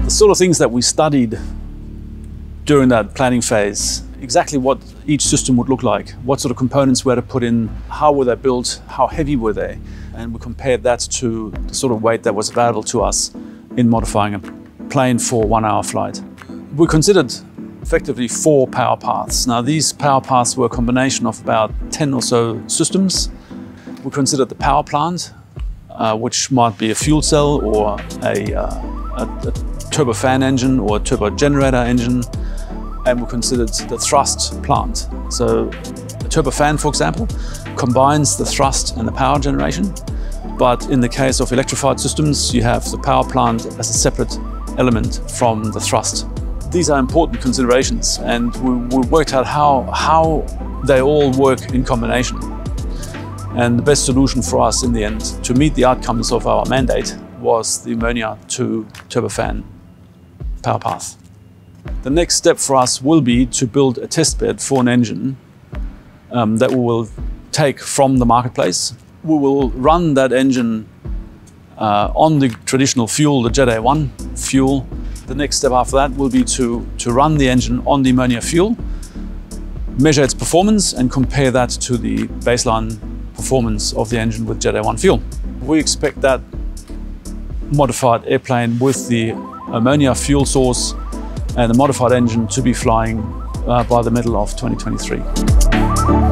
The sort of things that we studied during that planning phase, exactly what each system would look like, what sort of components we had to put in, how were they built, how heavy were they, and we compared that to the sort of weight that was available to us in modifying a plane for 1 hour flight. We considered effectively 4 power paths. Now these power paths were a combination of about 10 or so systems. We considered the power plant, which might be a fuel cell or a turbofan engine or a turbo generator engine. And we considered the thrust plant. So a turbofan, for example, combines the thrust and the power generation. But in the case of electrified systems, you have the power plant as a separate element from the thrust. These are important considerations, and we worked out how they all work in combination. And the best solution for us in the end to meet the outcomes of our mandate was the ammonia to turbofan power path. The next step for us will be to build a testbed for an engine that we will take from the marketplace. We will run that engine on the traditional fuel, the Jet A1 fuel. The next step after that will be to run the engine on the ammonia fuel, measure its performance and compare that to the baseline performance of the engine with Jet A1 fuel. We expect that modified airplane with the ammonia fuel source and the modified engine to be flying by the middle of 2023.